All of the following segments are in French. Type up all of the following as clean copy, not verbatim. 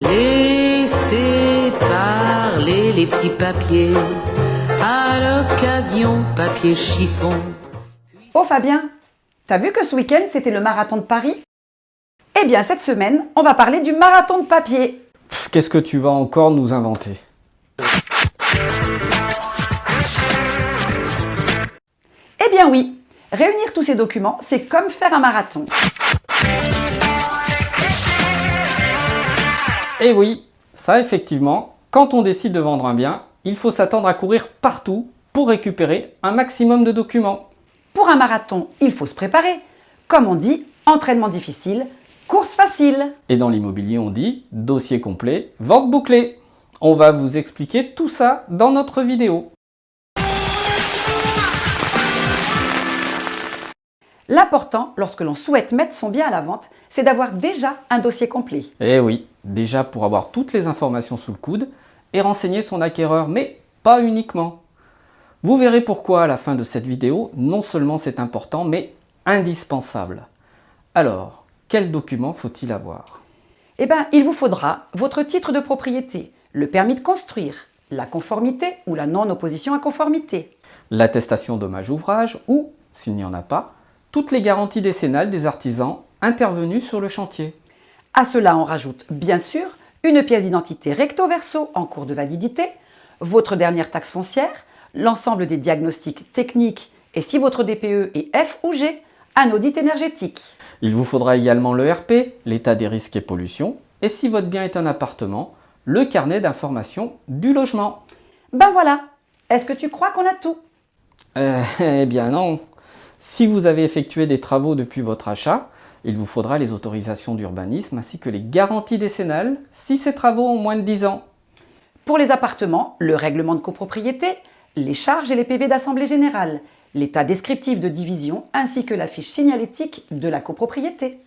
Laissez parler les petits papiers, à l'occasion papier chiffon. Oh Fabien, t'as vu que ce week-end c'était le marathon de Paris? Eh bien cette semaine, on va parler du marathon de papier. Qu'est-ce que tu vas encore nous inventer? Eh bien oui, réunir tous ces documents, c'est comme faire un marathon. Eh oui, ça effectivement, quand on décide de vendre un bien, il faut s'attendre à courir partout pour récupérer un maximum de documents. Pour un marathon, il faut se préparer. Comme on dit, entraînement difficile, course facile. Et dans l'immobilier, on dit dossier complet, vente bouclée. On va vous expliquer tout ça dans notre vidéo. L'important, lorsque l'on souhaite mettre son bien à la vente, c'est d'avoir déjà un dossier complet. Eh oui, déjà pour avoir toutes les informations sous le coude et renseigner son acquéreur, mais pas uniquement. Vous verrez pourquoi à la fin de cette vidéo, non seulement c'est important, mais indispensable. Alors, quel document faut-il avoir? Eh bien, il vous faudra votre titre de propriété, le permis de construire, la conformité ou la non-opposition à conformité, L'attestation dommage ouvrage ou, s'il n'y en a pas, toutes les garanties décennales des artisans intervenus sur le chantier. À cela, on rajoute bien sûr une pièce d'identité recto verso en cours de validité, votre dernière taxe foncière, l'ensemble des diagnostics techniques et si votre DPE est F ou G, un audit énergétique. Il vous faudra également l'ERP, l'état des risques et pollutions, et si votre bien est un appartement, le carnet d'information du logement. Ben voilà, est-ce que tu crois qu'on a tout? Eh bien non. Si vous avez effectué des travaux depuis votre achat, il vous faudra les autorisations d'urbanisme ainsi que les garanties décennales si ces travaux ont moins de 10 ans. Pour les appartements, le règlement de copropriété, les charges et les PV d'assemblée générale, l'état descriptif de division ainsi que la fiche signalétique de la copropriété.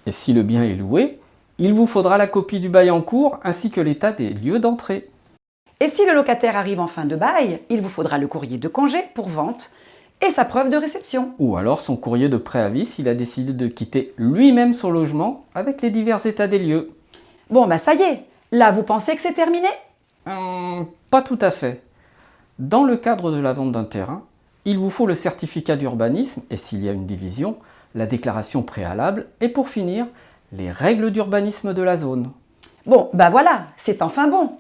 Et si le bien est loué, il vous faudra la copie du bail en cours ainsi que l'état des lieux d'entrée. Et si le locataire arrive en fin de bail, il vous faudra le courrier de congé pour vente et sa preuve de réception. Ou alors son courrier de préavis s'il a décidé de quitter lui-même son logement avec les divers états des lieux. Bon, bah ça y est, là vous pensez que c'est terminé? Pas tout à fait. Dans le cadre de la vente d'un terrain, il vous faut le certificat d'urbanisme et s'il y a une division, la déclaration préalable et pour finir, les règles d'urbanisme de la zone. Bon, bah voilà, c'est enfin bon.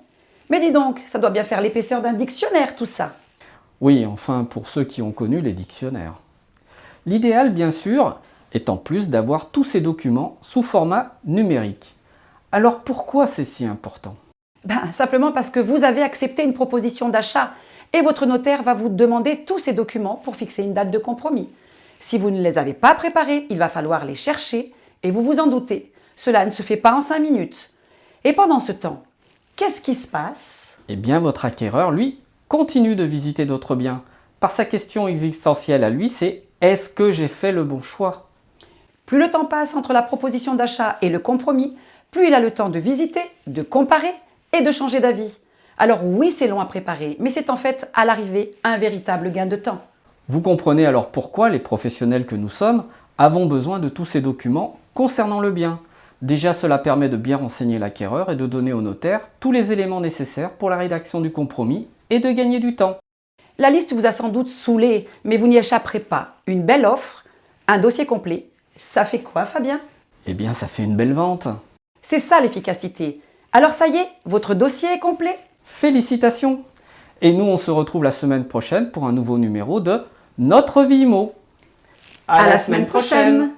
Mais dis donc, ça doit bien faire l'épaisseur d'un dictionnaire tout ça. Oui, enfin pour ceux qui ont connu les dictionnaires. L'idéal, bien sûr, est en plus d'avoir tous ces documents sous format numérique. Alors pourquoi c'est si important? Ben, simplement parce que vous avez accepté une proposition d'achat et votre notaire va vous demander tous ces documents pour fixer une date de compromis. Si vous ne les avez pas préparés, il va falloir les chercher et vous vous en doutez. Cela ne se fait pas en 5 minutes. Et pendant ce temps, qu'est-ce qui se passe? Eh bien votre acquéreur, lui, continue de visiter d'autres biens. Par sa question existentielle à lui, c'est « Est-ce que j'ai fait le bon choix ?» Plus le temps passe entre la proposition d'achat et le compromis, plus il a le temps de visiter, de comparer et de changer d'avis. Alors oui, c'est long à préparer, mais c'est en fait à l'arrivée un véritable gain de temps. Vous comprenez alors pourquoi les professionnels que nous sommes avons besoin de tous ces documents concernant le bien. Déjà, cela permet de bien renseigner l'acquéreur et de donner au notaire tous les éléments nécessaires pour la rédaction du compromis et de gagner du temps. La liste vous a sans doute saoulé, mais vous n'y échapperez pas. Une belle offre, un dossier complet. Ça fait quoi, Fabien? Eh bien, ça fait une belle vente. C'est ça l'efficacité. Alors ça y est, votre dossier est complet? Félicitations! Et nous, on se retrouve la semaine prochaine pour un nouveau numéro de Notre Vie Immo. À la semaine prochaine.